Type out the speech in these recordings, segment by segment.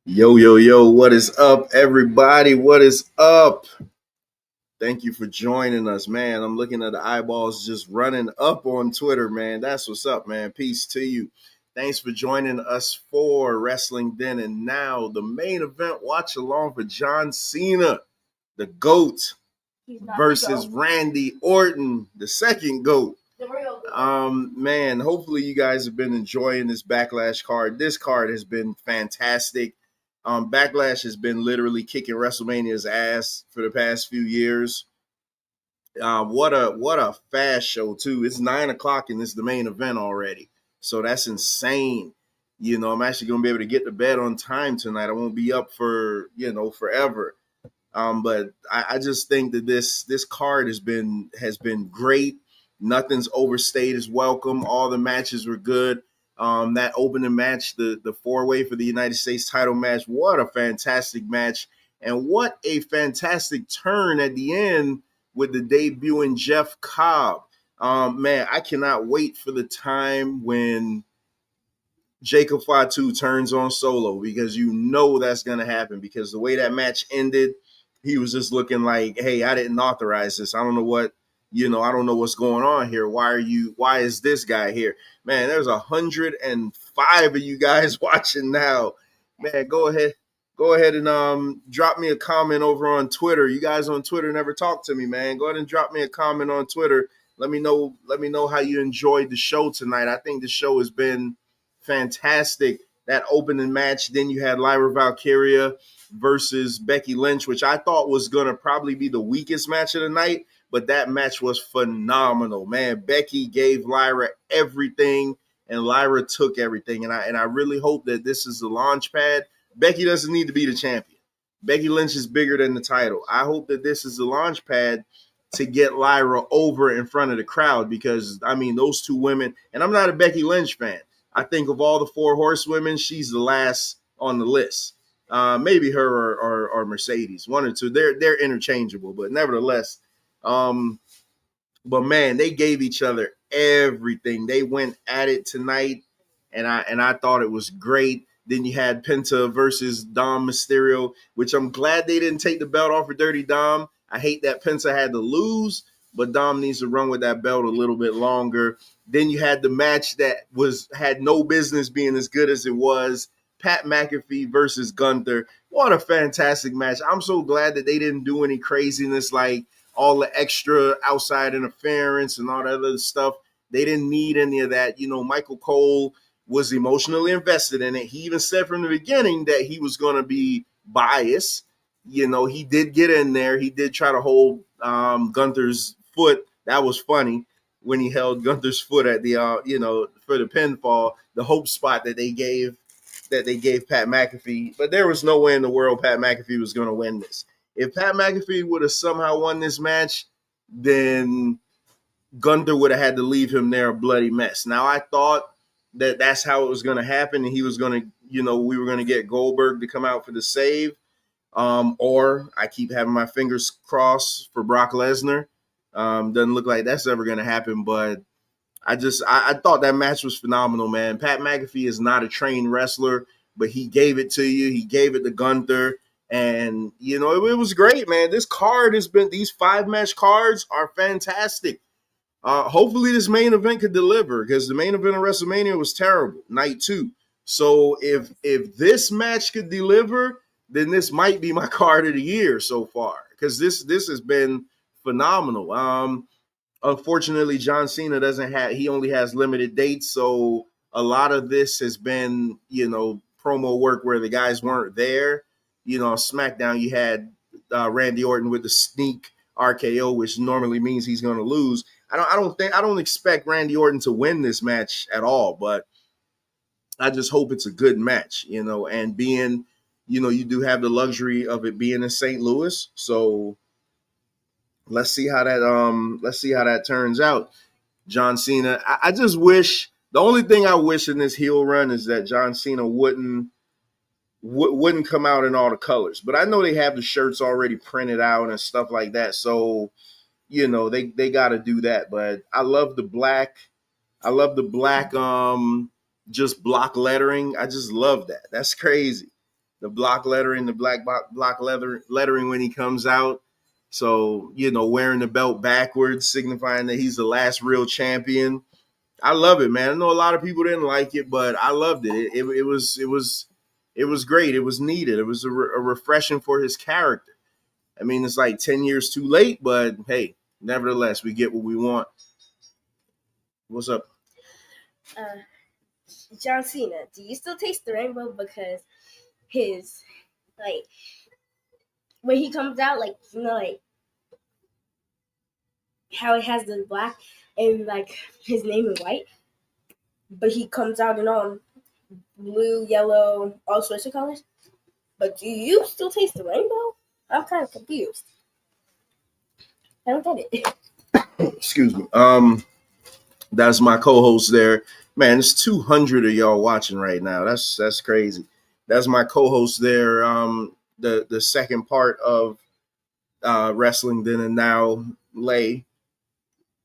Yo, yo, yo, what is up, everybody? What is up? Thank you for joining us, man. I'm looking at the eyeballs just running up on Twitter, man. That's what's up, man. Peace to you. Thanks for joining us for Wrestling Then and Now, the main event watch along for John Cena, the GOAT, versus Randy Orton, the second GOAT. Man, hopefully you guys have been enjoying this Backlash card. This card has been fantastic. Backlash has been literally kicking WrestleMania's ass for the past few years. What a fast show too. It's 9 o'clock and it's the main event already. So that's insane. I'm actually gonna be able to get to bed on time tonight. I won't be up for forever. But I just think that this card has been great. Nothing's overstayed its welcome. All the matches were good. That opening match, the four-way for the United States title match, what a fantastic match. And what a fantastic turn at the end with the debuting Jeff Cobb. Man, I cannot wait for the time when Jacob Fatu turns on Solo, because that's going to happen, because the way that match ended, he was just looking like, hey, I didn't authorize this. I don't know I don't know what's going on here. Why is this guy here? Man, there's 105 of you guys watching now. Man, go ahead and drop me a comment over on Twitter. You guys on Twitter never talk to me, man. Go ahead and drop me a comment on Twitter. Let me know how you enjoyed the show tonight. I think the show has been fantastic. That opening match, then you had Lyra Valkyria versus Becky Lynch, which I thought was going to probably be the weakest match of the night, but that match was phenomenal, man. Becky gave Lyra everything, and Lyra took everything, and I really hope that this is the launch pad. Becky doesn't need to be the champion. Becky Lynch is bigger than the title. I hope that this is the launch pad to get Lyra over in front of the crowd, because, I mean, those two women, and I'm not a Becky Lynch fan. I think of all the four horsewomen, she's the last on the list. Maybe her or Mercedes, one or two. They're interchangeable, but nevertheless, but man, they gave each other everything. They went at it tonight, and I thought it was great. Then you had Penta versus Dom Mysterio, which I'm glad they didn't take the belt off of Dirty Dom. I hate that Penta had to lose, but Dom needs to run with that belt a little bit longer. Then you had the match that had no business being as good as it was. Pat McAfee versus Gunther. What a fantastic match. I'm so glad that they didn't do any craziness like all the extra outside interference and all that other stuff. They didn't need any of that. Michael Cole was emotionally invested in it. He even said from the beginning that he was going to be biased. He did get in there. He did try to hold Gunther's foot. That was funny when he held Gunther's foot at the for the pinfall, the hope spot that they gave Pat McAfee. But there was no way in the world Pat McAfee was going to win this. If Pat McAfee would have somehow won this match, then Gunther would have had to leave him there a bloody mess. Now, I thought that that's how it was going to happen, and he was going to, we were going to get Goldberg to come out for the save, or I keep having my fingers crossed for Brock Lesnar. Doesn't look like that's ever going to happen, but I thought that match was phenomenal, man. Pat McAfee is not a trained wrestler, but he gave it to you. He gave it to Gunther. And, it was great, man. These 5-match cards are fantastic. Hopefully this main event could deliver, because the main event of WrestleMania was terrible, night 2. So if this match could deliver, then this might be my card of the year so far, because this has been phenomenal. Unfortunately, John Cena he only has limited dates. So a lot of this has been, promo work where the guys weren't there. On SmackDown, you had Randy Orton with the sneak RKO, which normally means he's going to lose. I don't expect Randy Orton to win this match at all, but I just hope it's a good match, and being, you do have the luxury of it being in St. Louis. So let's see how that turns out. John Cena. I just wish, the only thing I wish in this heel run is that John Cena wouldn't come out in all the colors. But I know they have the shirts already printed out and stuff like that. So, they got to do that. But I love the black. Just block lettering. I just love that. That's crazy. the block lettering, the block lettering when he comes out. So, wearing the belt backwards, signifying that he's the last real champion. I love it, man. I know a lot of people didn't like it, but I loved it. It was great. It was needed. It was a refreshing for his character. I mean, it's like 10 years too late, but hey, nevertheless, we get what we want. What's up? John Cena, do you still taste the rainbow? Because his, when he comes out, how it has the black and, his name in white, but he comes out in all blue, yellow, all sorts of colors. But do you still taste the rainbow? I'm kind of confused. I don't get it. Excuse me. That's my co-host there. Man, it's 200 of y'all watching right now. That's crazy. That's my co-host there. The second part of Wrestling Then and Now, Lay.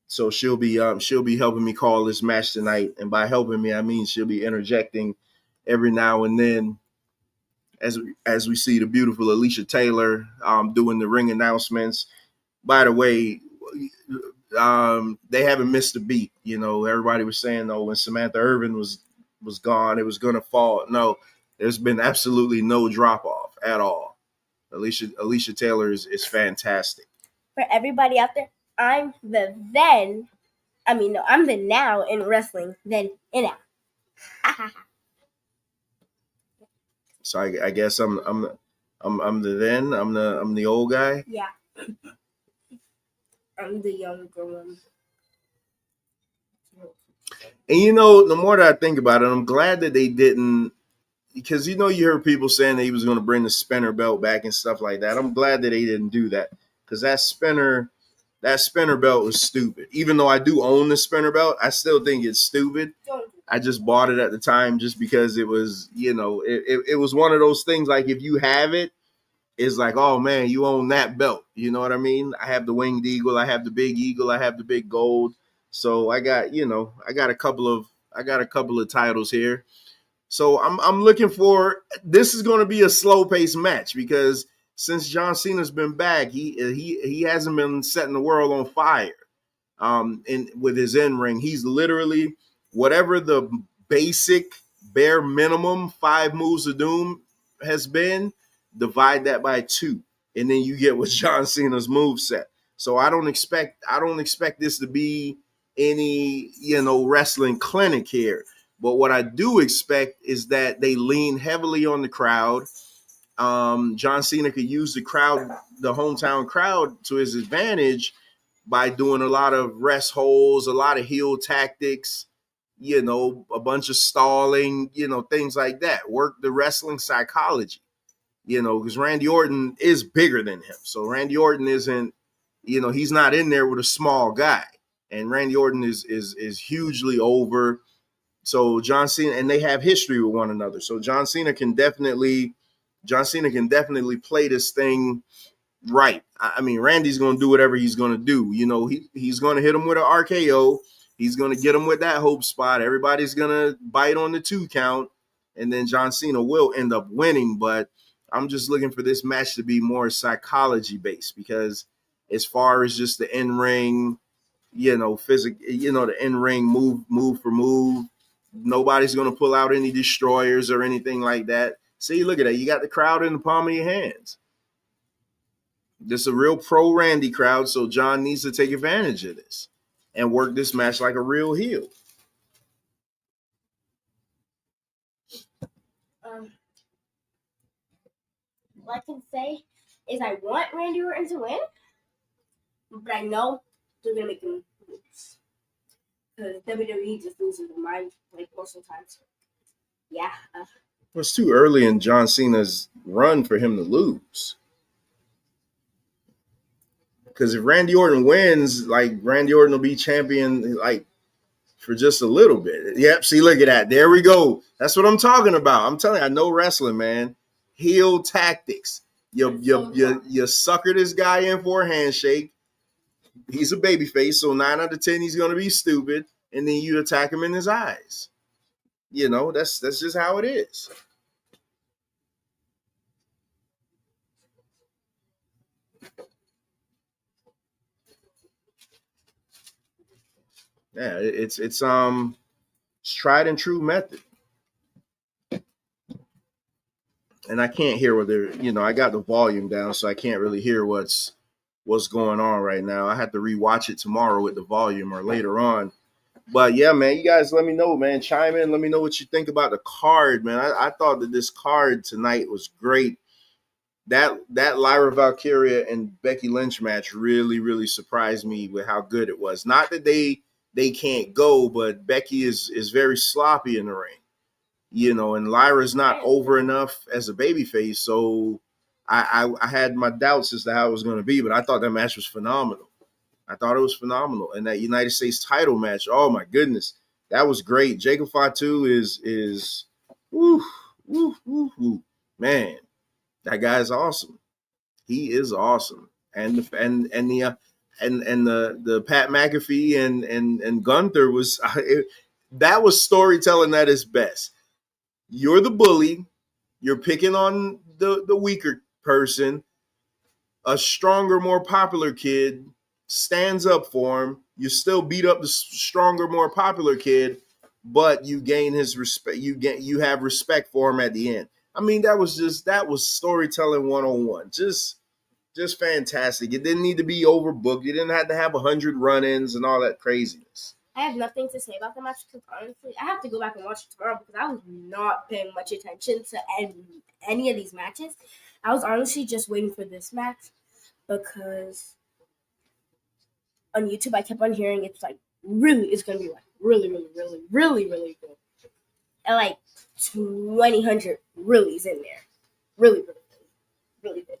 So she'll be helping me call this match tonight, and by helping me, I mean she'll be interjecting every now and then as we see the beautiful Alicia Taylor doing the ring announcements. By the way, they haven't missed a beat. Everybody was saying, when Samantha Irvin was gone, it was going to fall. No, there's been absolutely no drop off at all. Alicia Taylor is fantastic. For everybody out there, I'm the now in wrestling, then in now. So I guess I'm the old guy. Yeah. I'm the younger one. And the more that I think about it, I'm glad that they didn't, because you heard people saying that he was going to bring the spinner belt back and stuff like that. I'm glad that they didn't do that, because that spinner belt was stupid. Even though I do own the spinner belt, I still think it's stupid. I just bought it at the time just because it was, it was one of those things, like if you have it, it's like, oh man, you own that belt. You know what I mean? I have the winged eagle, I have the big eagle, I have the big gold. So I got a couple of titles here. So I'm looking for, this is going to be a slow paced match, because since John Cena's been back, he hasn't been setting the world on fire. With his in-ring, he's literally, whatever the basic bare minimum 5 moves of doom has been, divide that by 2, and then you get what John Cena's move set. So I don't expect this to be any wrestling clinic here. But what I do expect is that they lean heavily on the crowd. John Cena could use the hometown crowd to his advantage by doing a lot of rest holds, a lot of heel tactics, a bunch of stalling, things like that. Work the wrestling psychology, because Randy Orton is bigger than him. So Randy Orton isn't, he's not in there with a small guy. And Randy Orton is hugely over. So John Cena, and they have history with one another. So John Cena can definitely play this thing right. I mean, Randy's going to do whatever he's going to do. He's going to hit him with an RKO. He's going to get him with that hope spot. Everybody's going to bite on the 2 count, and then John Cena will end up winning. But I'm just looking for this match to be more psychology based, because as far as just the in-ring, the in-ring move for move, nobody's going to pull out any destroyers or anything like that. See, look at that. You got the crowd in the palm of your hands. This is a real pro Randy crowd, so John needs to take advantage of this and work this match like a real heel. What I can say is I want Randy Orton to win, but I know they're going to make him lose. Because WWE just loses their mind most of the times. Yeah. It's too early in John Cena's run for him to lose. Because if Randy Orton wins, Randy Orton will be champion, for just a little bit. Yep, see, look at that. There we go. That's what I'm talking about. I'm telling you, I know wrestling, man. Heel tactics. You sucker this guy in for a handshake. He's a babyface, so 9 out of 10 he's going to be stupid, and then you attack him in his eyes. That's just how it is. Yeah, it's tried and true method. And I can't hear what they're, I got the volume down, so I can't really hear what's going on right now. I have to rewatch it tomorrow with the volume or later on. But yeah, man, you guys let me know, man. Chime in, let me know what you think about the card, man. I thought that this card tonight was great. That Lyra Valkyria and Becky Lynch match really, really surprised me with how good it was. Not that they can't go, but Becky is very sloppy in the ring, and Lyra's not over enough as a babyface. So I had my doubts as to how it was going to be, but I thought that match was phenomenal. I thought it was phenomenal, and that United States title match. Oh my goodness, that was great. Jacob Fatu is, woo, woo, woo, woo. Man, that guy is awesome. He is awesome, and the Pat McAfee and Gunther was that was storytelling at its best. You're the bully. You're picking on the weaker person. A stronger, more popular kid stands up for him. You still beat up the stronger, more popular kid, but you gain his respect. You have respect for him at the end. I mean, that was storytelling 101. Just fantastic. It didn't need to be overbooked. You didn't have to have 100 run-ins and all that craziness. I have nothing to say about the match because honestly, I have to go back and watch it tomorrow because I was not paying much attention to any of these matches. I was honestly just waiting for this match because on YouTube I kept on hearing it's like it's gonna be like really, really, really, really, really good. And like 2,000 really's in there. Really, really, really, really good.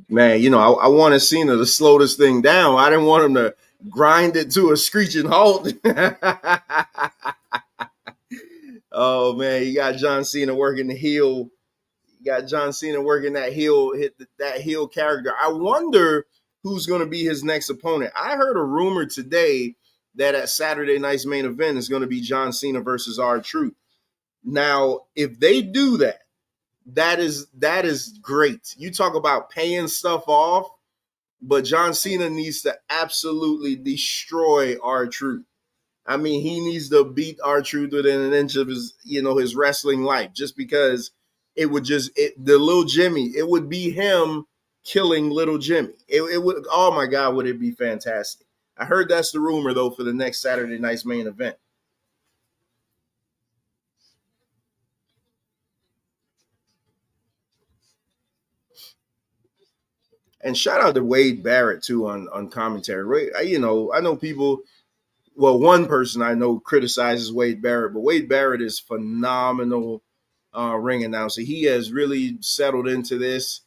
Man, I wanted Cena to slow this thing down. I didn't want him to grind it to a screeching halt. Oh man, you got John Cena working the heel. You got John Cena working that heel character. I wonder who's going to be his next opponent. I heard a rumor today that at Saturday night's main event is going to be John Cena versus R-Truth. Now, if they do that, that is great. You talk about paying stuff off, but John Cena needs to absolutely destroy R-Truth. I mean, he needs to beat R-Truth within an inch of his wrestling life, just because the little Jimmy, it would be him killing little Jimmy. It would, oh my God, would it be fantastic? I heard that's the rumor though for the next Saturday night's main event. And shout out to Wade Barrett too on commentary. I know people. Well, one person I know criticizes Wade Barrett, but Wade Barrett is phenomenal ring announcer. He has really settled into this.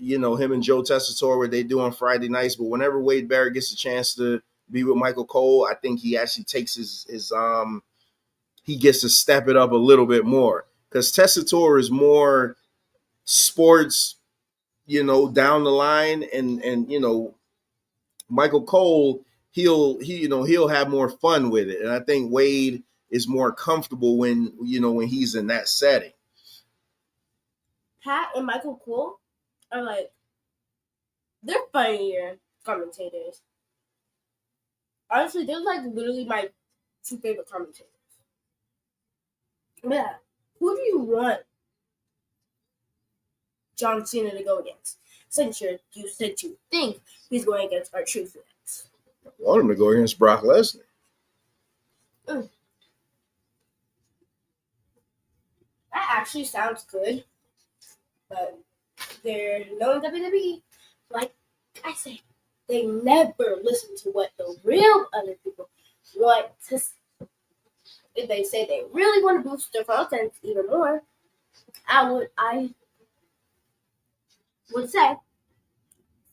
Him and Joe Tessitore, what they do on Friday nights. But whenever Wade Barrett gets a chance to be with Michael Cole, I think he actually takes his he gets to step it up a little bit more, because Tessitore is more sports, down the line, and Michael Cole, he'll have more fun with it, and I think Wade is more comfortable when he's in that setting. Pat and Michael Cole are like they're funnier commentators. Honestly, they're like literally my two favorite commentators. Yeah, who do you want John Cena to go against? Since you said you think he's going against R-Truth next. I want him to go against Brock Lesnar. That actually sounds good, but they're known WWE. Like I say, they never listen to what the real other people want to. If they say they really want to boost their content even more, I would say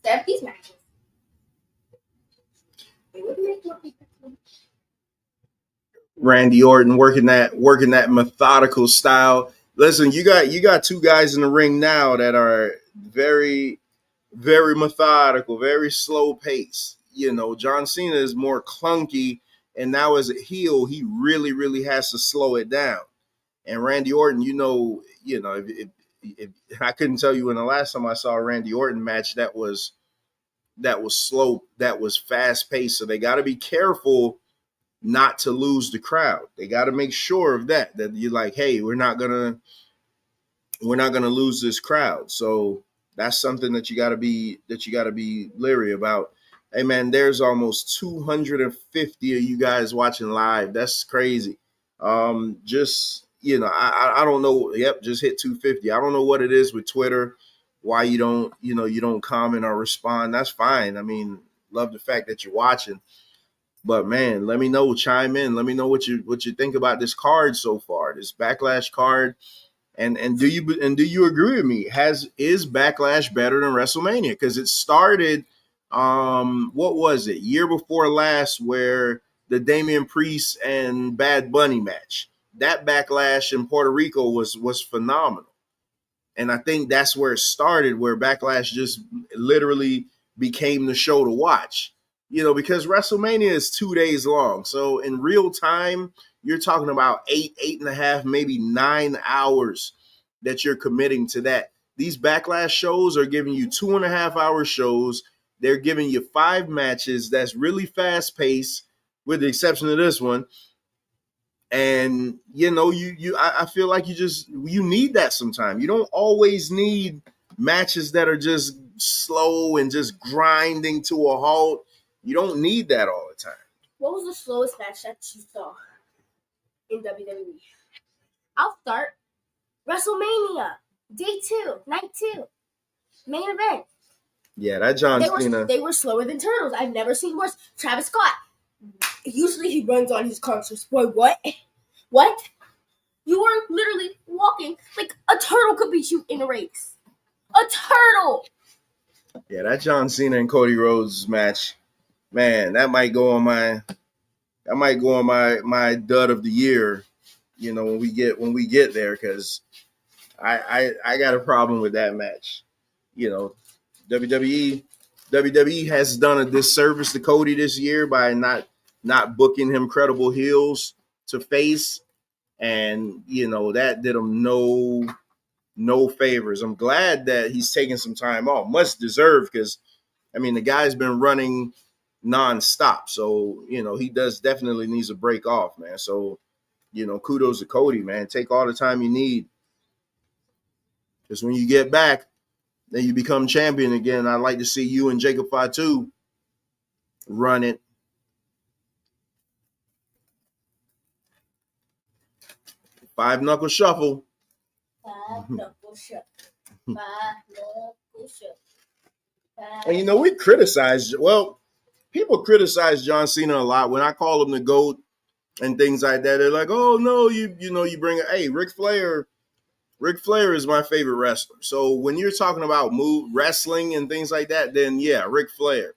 that these matches. It would make more people. Randy Orton working that methodical style. Listen, you got two guys in the ring now that are very, very methodical, very slow pace. John Cena is more clunky, and now as a heel, he really, really has to slow it down. And Randy Orton, if I couldn't tell you when the last time I saw a Randy Orton match that was slow, that was fast paced. So they got to be careful not to lose the crowd. They got to make sure of that you're like, hey, we're not gonna lose this crowd. So that's something that you got to be leery about. Hey man, there's almost 250 of you guys watching live. That's crazy. Just I don't know. Yep, just hit 250. I don't know what it is with Twitter, why you don't comment or respond. That's fine. I mean, love the fact that you're watching. But man, let me know, chime in. Let me know what you think about this card so far, this Backlash card. And do you agree with me? Is Backlash better than WrestleMania? Because it started, what was it, year before last, where the Damian Priest and Bad Bunny match, that Backlash in Puerto Rico was phenomenal. And I think that's where it started, where Backlash just literally became the show to watch. Because WrestleMania is 2 days long. So in real time, you're talking about 8.5, maybe 9 hours that you're committing to that. These Backlash shows are giving you 2.5 hour shows. They're giving you 5 matches that's really fast paced, with the exception of this one. And I feel like you need that sometimes. You don't always need matches that are just slow and just grinding to a halt. You don't need that all the time. What was the slowest match that you saw in WWE? I'll start. WrestleMania, day 2, night 2, main event. Yeah, that John Cena. They were slower than turtles. I've never seen worse. Travis Scott. Usually he runs on his concerts. Boy, what? What? You were literally walking like a turtle could beat you in a race. A turtle. Yeah, that John Cena and Cody Rhodes match, man, that might go on my dud of the year. When we get there, because I got a problem with that match. WWE has done a disservice to Cody this year by not booking him credible heels to face, and that did him no favors. I'm glad that he's taking some time off, much deserved, because I mean the guy's been running nonstop, so he definitely needs a break off, man. So kudos to Cody, man. Take all the time you need, because when you get back, then you become champion again. I'd like to see you and Jacob Fatu run it. Five knuckle shuffle. And we people criticize John Cena a lot. When I call him the GOAT and things like that, they're like, "Oh no, you bring it." Hey, Ric Flair is my favorite wrestler. So when you're talking about wrestling and things like that, then yeah, Ric Flair.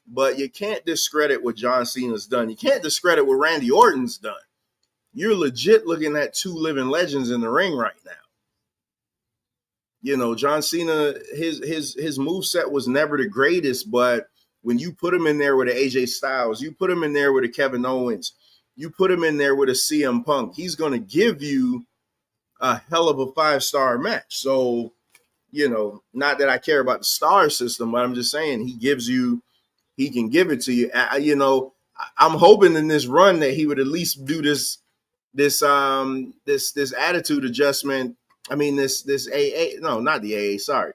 But you can't discredit what John Cena's done. You can't discredit what Randy Orton's done. You're legit looking at 2 living legends in the ring right now. John Cena, his moveset was never the greatest, but when you put him in there with an AJ Styles, you put him in there with a Kevin Owens, you put him in there with a CM Punk, he's going to give you a hell of a 5-star match. So, not that I care about the star system, but I'm just saying he can give it to you. I'm hoping in this run that he would at least do this attitude adjustment. I mean, this AA, no, not the AA. Sorry,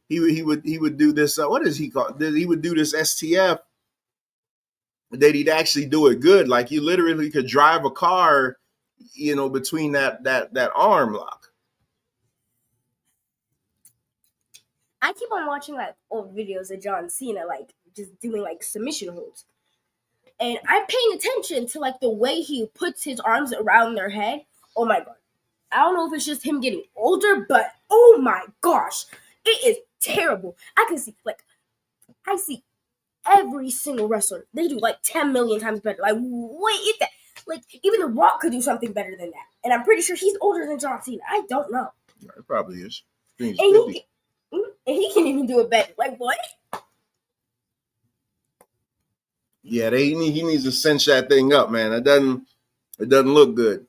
he would do this. What is he called? He would do this STF. That he'd actually do it good. Like you literally could drive a car, between that arm lock. I keep on watching like old videos of John Cena, like just doing like submission holds, and I'm paying attention to like the way he puts his arms around their head. Oh my god. I don't know if it's just him getting older, but oh my gosh, it is terrible. I see every single wrestler. They do like 10 million times better. Like, what is that? Like, even The Rock could do something better than that. And I'm pretty sure he's older than John Cena. I don't know. Yeah, it probably is. And he can even do it better. Like, what? Yeah, he needs to cinch that thing up, man. It doesn't look good.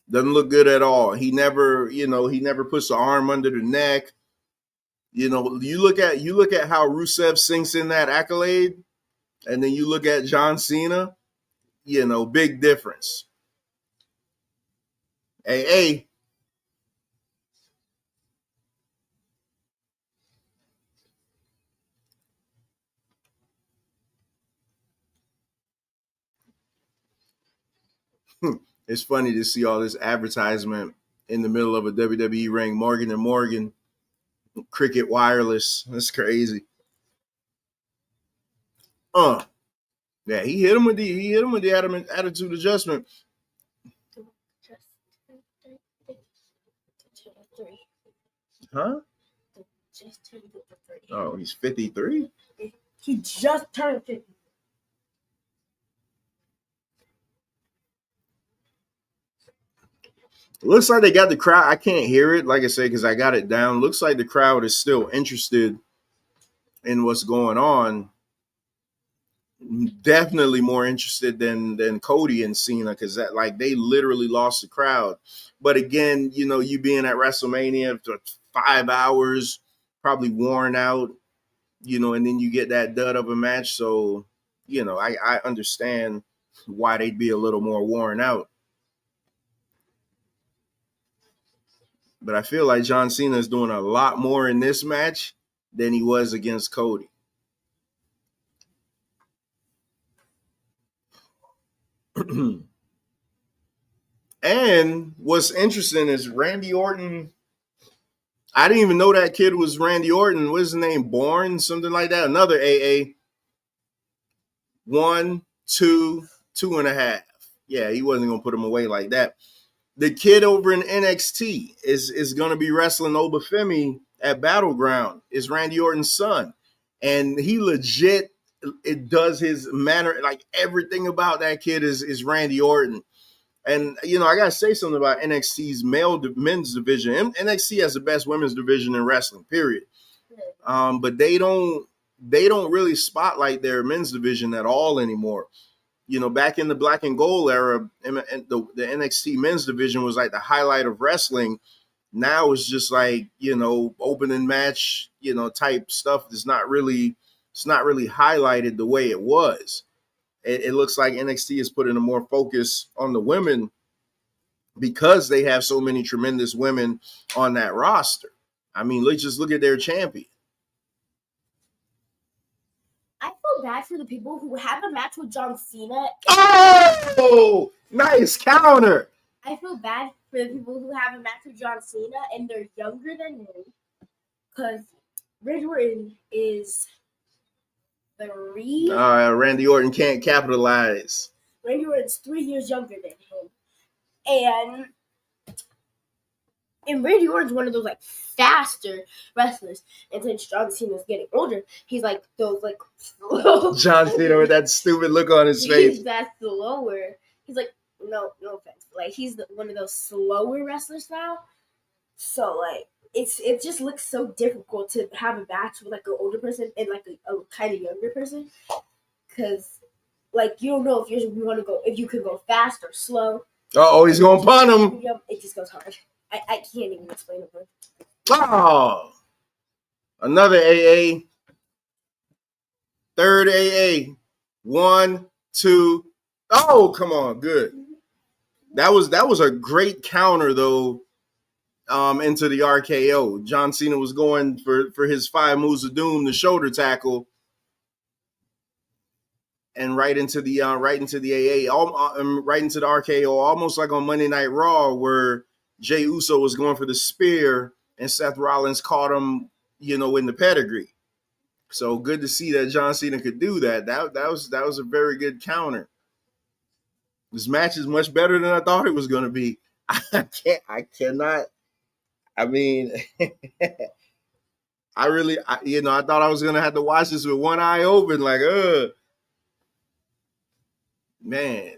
Doesn't look good at all. He never puts the arm under the neck. You look at how Rusev sinks in that accolade, and then you look at John Cena. Big difference. Hey, it's funny to see all this advertisement in the middle of a WWE ring. Morgan and Morgan, Cricket Wireless. That's crazy. Yeah, he hit him with the attitude adjustment. Huh? Oh, he's 53? He just turned 50. Looks like they got the crowd. I can't hear it, like I said, because I got it down. Looks like the crowd is still interested in what's going on. Definitely more interested than Cody and Cena, because they literally lost the crowd. But again, you being at WrestleMania for 5 hours, probably worn out, and then you get that dud of a match. So, I understand why they'd be a little more worn out. But I feel like John Cena is doing a lot more in this match than he was against Cody. And what's interesting is Randy Orton. I didn't even know that kid was Randy Orton. What's his name? Bourne, something like that. Another AA. 1, 2, 2.5. Yeah, he wasn't going to put him away like that. The kid over in NXT is going to be wrestling Obafemi at Battleground. Is Randy Orton's son. And he legit, it does his manner, like everything about that kid is Randy Orton. And, I got to say something about NXT's men's division. NXT has the best women's division in wrestling, period. But they don't really spotlight their men's division at all anymore. Back in the black and gold era, the NXT men's division was like the highlight of wrestling. Now it's just like, opening match, type stuff. It's not really highlighted the way it was. It looks like NXT is putting a more focus on the women because they have so many tremendous women on that roster. I mean, let's just look at their champion. I feel bad for the people who have a match with John Cena. Oh, nice counter. I feel bad for the people who have a match with John Cena and they're younger than him, because Randy Orton is 3. Randy Orton can't capitalize. Randy Orton's 3 years younger than him. And Randy Orton's one of those like faster wrestlers. And since John Cena's getting older, he's like those like slow. John Cena with that stupid look on his face. He's that slower. He's like, no offense, but like he's one of those slower wrestlers now. So like it just looks so difficult to have a match with like an older person and like a kind of younger person, because like you don't know if if you can go fast or slow. Oh, he's gonna punt him. It just goes hard. I can't even explain it. Oh, another AA. Third AA. 1, 2. Oh, come on, good. That was a great counter though. Into the RKO. John Cena was going for his 5 moves of doom, the shoulder tackle, and right into the AA, right into the RKO, almost like on Monday Night Raw, where Jey Uso was going for the spear and Seth Rollins caught him, in the pedigree. So good to see that John Cena could do that. That was a very good counter. This match is much better than I thought it was going to be. I cannot. I mean, I thought I was going to have to watch this with one eye open, like, man.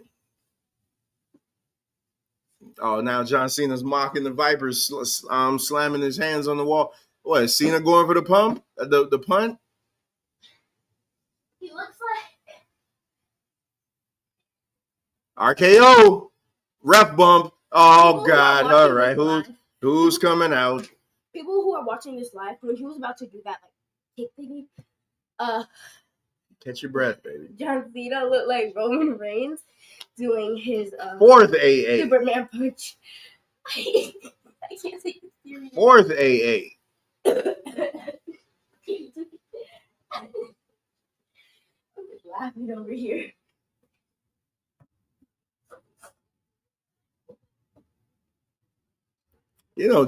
Oh, now John Cena's mocking the Vipers, slamming his hands on the wall. What, is Cena going for the pump? The punt? He looks like RKO. Ref bump. Oh God! All right, who's coming out? People who are watching this live, when he was about to do that like kick thingy, catch your breath, baby. John Cena looked like Roman Reigns doing his fourth AA Superman punch. I can't take it serious. Fourth AA. I'm just laughing over here. You know,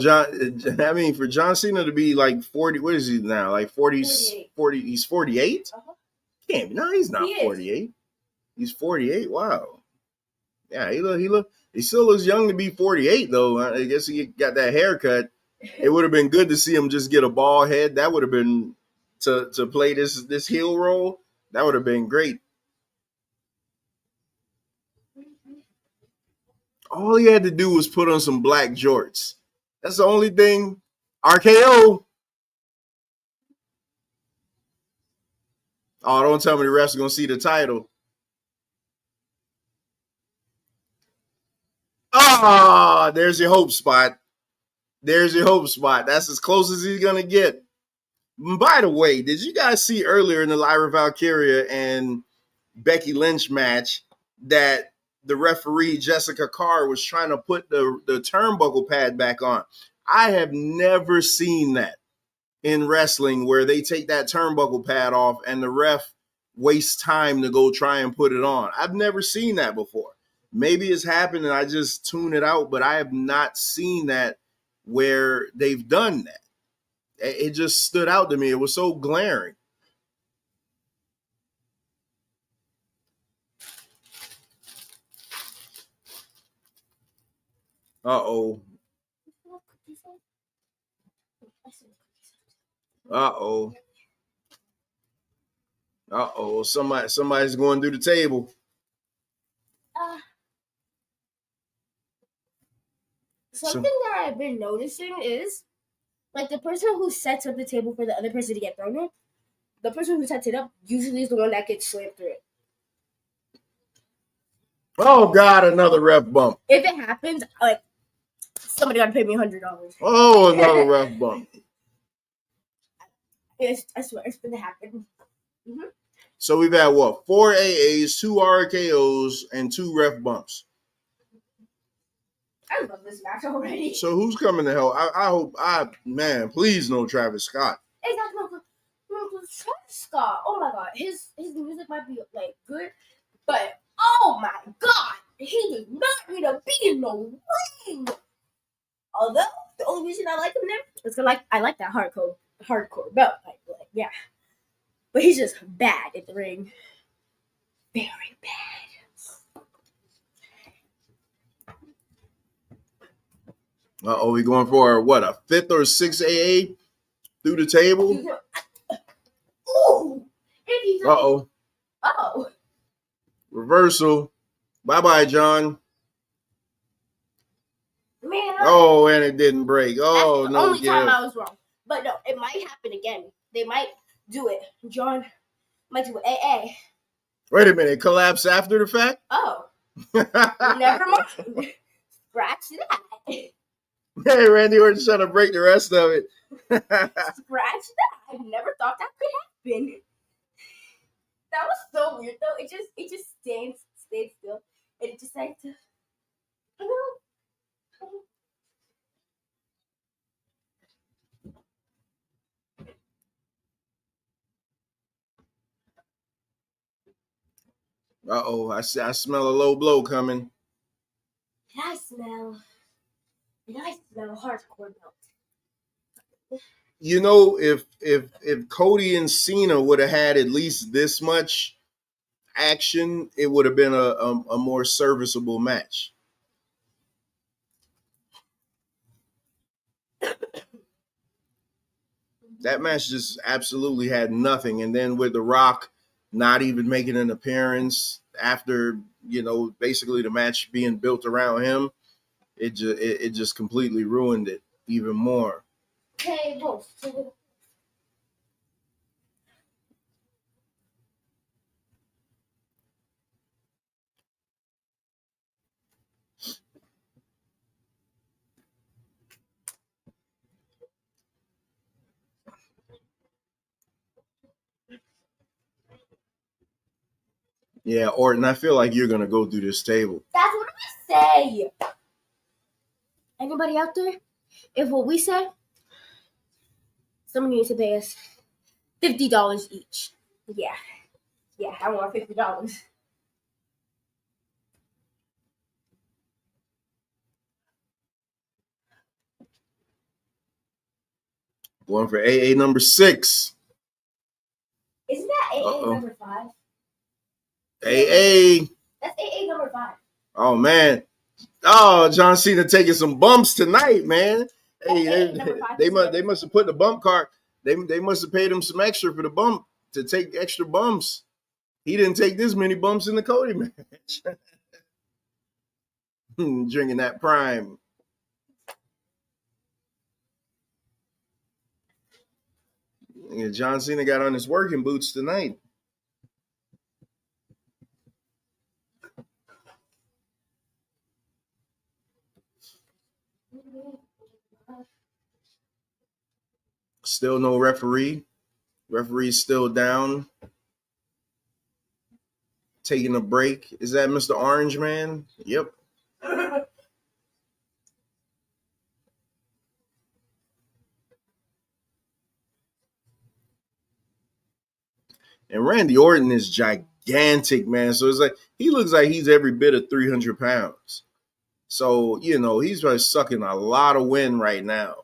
for John Cena to be like 40, what is he now? Like 40, 40 he's 48? Uh-huh. Damn, no, he's not 48. He's 48. Wow. Yeah, he still looks young to be 48 though. I guess he got that haircut. It would have been good to see him just get a bald head. That would have been to play this heel role. That would have been great. All he had to do was put on some black jorts. That's the only thing. RKO. Oh, don't tell me the refs are going to see the title. Oh, there's your hope spot. There's your hope spot. That's as close as he's going to get. By the way, did you guys see earlier in the Lyra Valkyria and Becky Lynch match that the referee, Jessica Carr, was trying to put the turnbuckle pad back on? I have never seen that in wrestling where they take that turnbuckle pad off and the ref wastes time to go try and put it on. I've never seen that before. Maybe it's happened and I just tune it out, but I have not seen that where they've done that. It just stood out to me. It was so glaring. Uh-oh. Uh-oh. Uh-oh. Somebody's going through the table. Something that I've been noticing is, like, the person who sets up the table for the other person to get thrown in, the person who sets it up usually is the one that gets slammed through it. Oh, God, another ref bump. If it happens, like, somebody got to pay me $100. Oh, another ref bump. I swear, it's going to happen. Mm-hmm. So we've had, 4 AAs, 2 RKOs, and 2 ref bumps. I love this match already. So who's coming to hell? I hope, please no Travis Scott. Exactly. Travis Scott. Oh my God, his music might be like good, but oh my God, he does not need to be in the ring. Although the only reason I like him there is because I like that hardcore belt. Like, yeah, but he's just bad at the ring. Very bad. Uh-oh, we going for a 5th or 6th AA through the table? Ooh! Uh-oh. Uh-oh. Reversal. Bye-bye, John. Man. Oh, and it didn't break. Oh, that's the no. Only time I was wrong. But no, it might happen again. They might do it. John might do AA. Wait a minute. Collapse after the fact? Oh. Never mind. Scratch that. Hey, Randy Orton's trying to break the rest of it. Scratch that. I never thought that could happen. That was so weird though. It just stayed still. And it just like to Uh-oh, I smell a low blow coming. And I smell hardcore belt. You know, if Cody and Cena would have had at least this much action, it would have been a more serviceable match. That match just absolutely had nothing. And then with The Rock not even making an appearance after, basically the match being built around him, it just completely ruined it even more. Tables. Yeah, Orton, I feel like you're going to go through this table. That's what I say. Anybody out there? If what we say, somebody needs to pay us $50 each. Yeah, I want $50. Going for AA number 6. Isn't that AA number 5? AA. That's AA number 5. Oh, man. Oh, John Cena taking some bumps tonight, man. Hey, they must have put the bump card. They must have paid him some extra for the bump to take extra bumps. He didn't take this many bumps in the Cody match. Drinking that Prime. Yeah, John Cena got on his working boots tonight. Still no referee. Referee's still down. Taking a break. Is that Mr. Orange Man? Yep. And Randy Orton is gigantic, man. So it's like he looks like he's every bit of 300 pounds. So, he's probably sucking a lot of wind right now.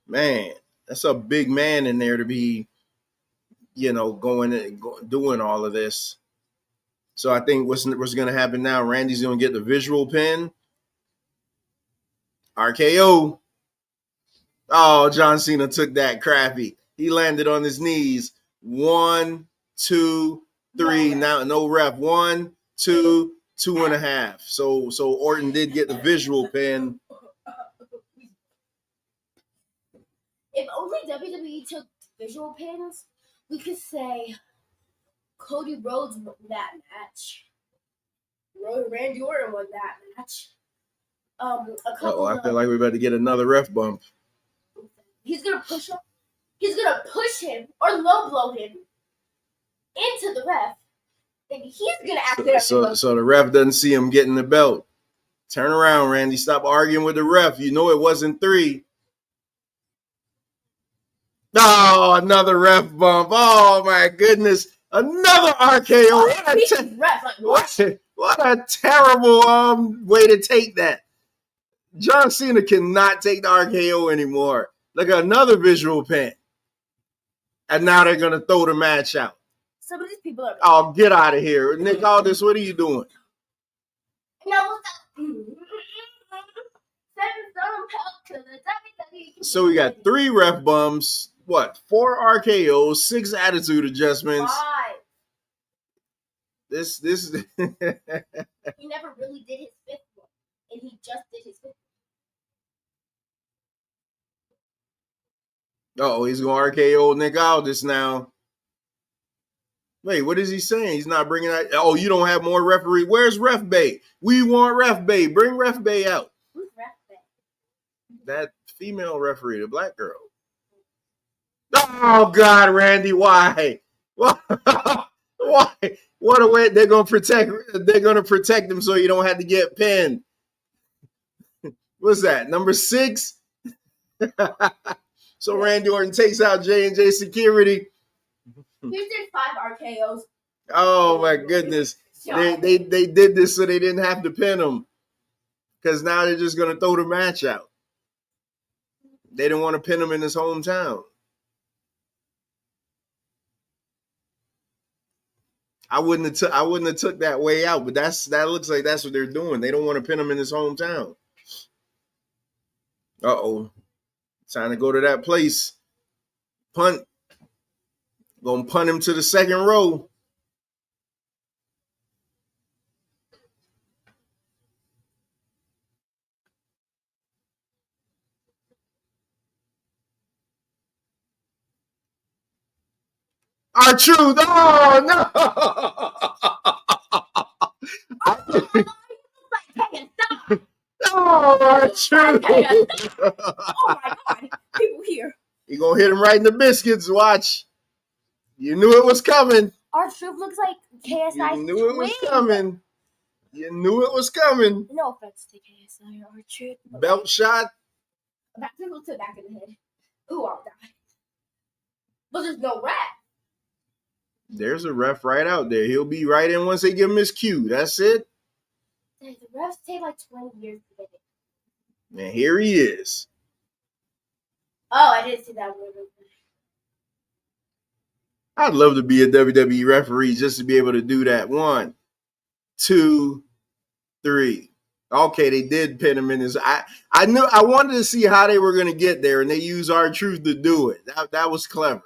Man, that's a big man in there to be, going and doing all of this. So I think what's going to happen now, Randy's going to get the visual pin. RKO. Oh, John Cena took that crappy. He landed on his knees. 1, 2, 3. Now no ref. 1, 2, 2.5. So Orton did get the visual pin. If only WWE took visual pins, we could say Cody Rhodes won that match. Randy Orton won that match. I feel like we're about to get another ref bump. He's gonna push him. He's gonna push him or low blow him into the ref, and he's gonna act it up. So the ref doesn't see him getting the belt. Turn around, Randy. Stop arguing with the ref. You know it wasn't 3. Oh, another ref bump. Oh, my goodness. Another RKO. What a terrible way to take that. John Cena cannot take the RKO anymore. Look at another visual pin. And now they're going to throw the match out. Some of these people are... Oh, get out of here. Nick Aldis, what are you doing? So we got 3 ref bumps. What? 4 RKOs, 6 attitude adjustments. 5. This. He never really did his 5th one, and he just did his 5th one. Oh, he's going to RKO Nick Aldis now. Wait, what is he saying? He's not bringing out. Oh, you don't have more referee. Where's Ref Bay? We want Ref Bay. Bring Ref Bay out. Who's Ref Bay? That female referee, the black girl. Oh God, Randy, why? Why? What a way they're gonna protect him so you don't have to get pinned. What's that? Number 6? So Randy Orton takes out J&J Security. He did 5 RKOs. Oh my goodness. They did this so they didn't have to pin him. Because now they're just gonna throw the match out. They didn't want to pin him in his hometown. I wouldn't have took that way out, but that looks like that's what they're doing. They don't want to pin him in his hometown. Uh-oh. Time to go to that place. Punt. Gonna punt him to the second row. R-Truth. Oh no! Oh, R-Truth. Oh my God! People here. You gonna hit him right in the biscuits. Watch. You knew it was coming. R-Truth looks like KSI's You knew it was twin. coming. You knew it was coming. No offense to KSI or R-Truth. Belt shot. Back to the back of the head. Ooh, I'll die. But there's no ref. There's a ref right out there. He'll be right in once they give him his cue. That's it. The refs take like 20 years to get it. And here he is. Oh, I didn't see that one. I'd love to be a WWE referee just to be able to do that. 1, 2, 3. Okay, they did pin him in his. I knew I wanted to see how they were going to get there, and they used R-Truth to do it. That was clever.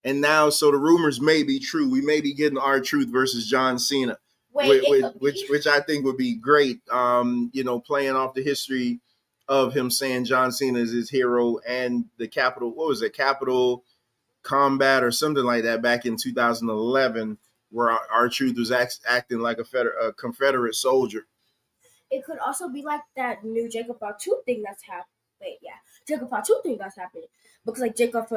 And now, so the rumors may be true. We may be getting R-Truth versus John Cena, which I think would be great. Playing off the history of him saying John Cena is his hero and the Capital. What was it? Capital Combat or something like that back in 2011, where R-Truth was acting like a Confederate soldier. It could also be like that new Jacob Fatu thing that's happening. Jacob Fatu thing that's happening. Because like Jacob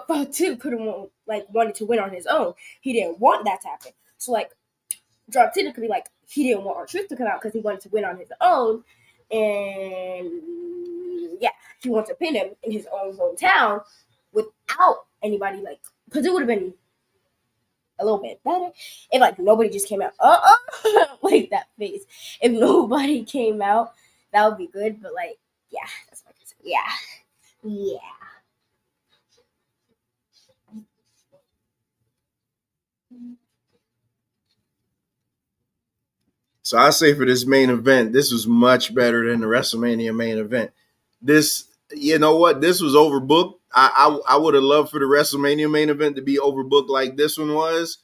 Fatu could have wanted to win on his own. He didn't want that to happen. So like John Cena could be like he didn't want R-Truth to come out because he wanted to win on his own, and he wants to pin him in his own hometown without anybody because it would have been a little bit better if nobody just came out like that face. If nobody came out, that would be good. But that's what I said. Yeah. So I say for this main event, this was much better than the WrestleMania main event. This, you know what? This was overbooked. I would have loved for the WrestleMania main event to be overbooked like this one was.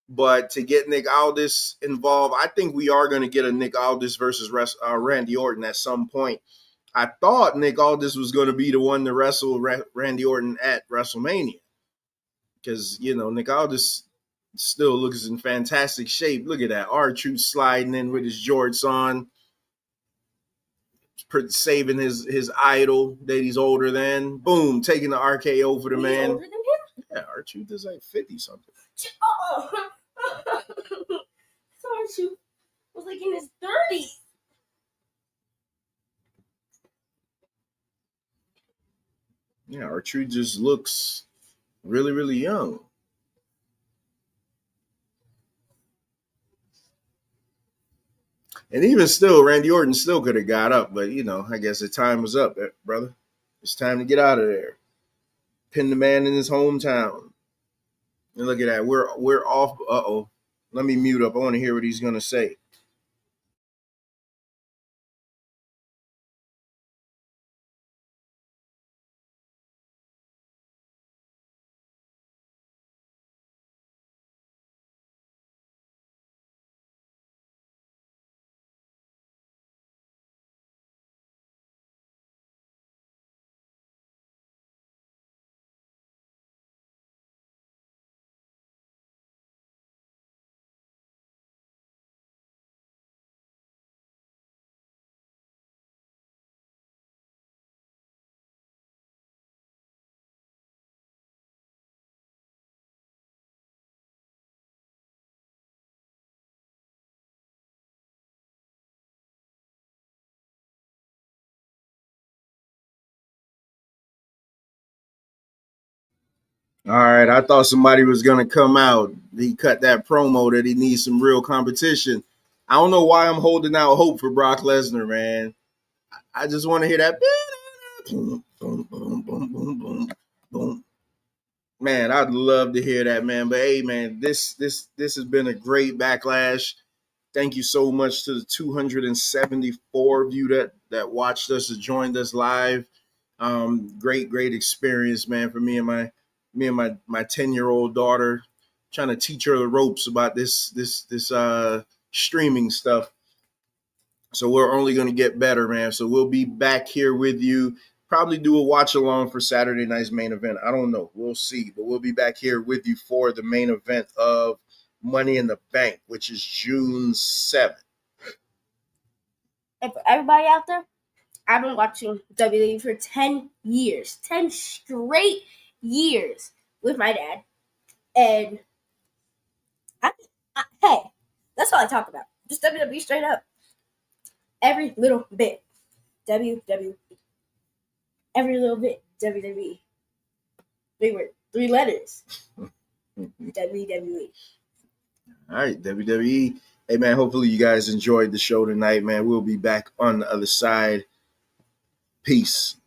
But to get Nick Aldis involved, I think we are going to get a Nick Aldis versus Randy Orton at some point. I thought Nick Aldis was going to be the one to wrestle Randy Orton at WrestleMania. Because, Nick Aldis still looks in fantastic shape. Look at that. R-Truth sliding in with his jorts on. Saving his idol that he's older than. Boom, taking the RKO for the man. Older than him? Yeah, R-Truth is like 50 something. Oh, R-Truth was in his 30s. Yeah, R-Truth just looks really, really young. And even still, Randy Orton still could have got up, but I guess the time was up, brother. It's time to get out of there. Pin the man in his hometown. And look at that. We're off. Uh-oh. Let me mute up. I want to hear what he's gonna say. All right, I thought somebody was gonna come out. He cut that promo that he needs some real competition. I don't know why I'm holding out hope for Brock Lesnar, man. I just want to hear that. Boom, boom, boom, boom, boom, boom, boom. Man, I'd love to hear that, man. But hey, man, this has been a great Backlash. Thank you so much to the 274 of you that watched us or joined us live. Great experience, man, for me and my 10-year-old daughter, trying to teach her the ropes about this streaming stuff. So we're only going to get better, man. So we'll be back here with you. Probably do a watch along for Saturday night's main event. I don't know. We'll see. But we'll be back here with you for the main event of Money in the Bank, which is June 7th. And for everybody out there, I've been watching WWE for 10 straight years with my dad. And Hey, that's all I talk about. Just WWE straight up. Every little bit. WWE. Every little bit. WWE. Big word. 3 letters. WWE. All right, WWE. Hey, man, hopefully you guys enjoyed the show tonight, man. We'll be back on the other side. Peace.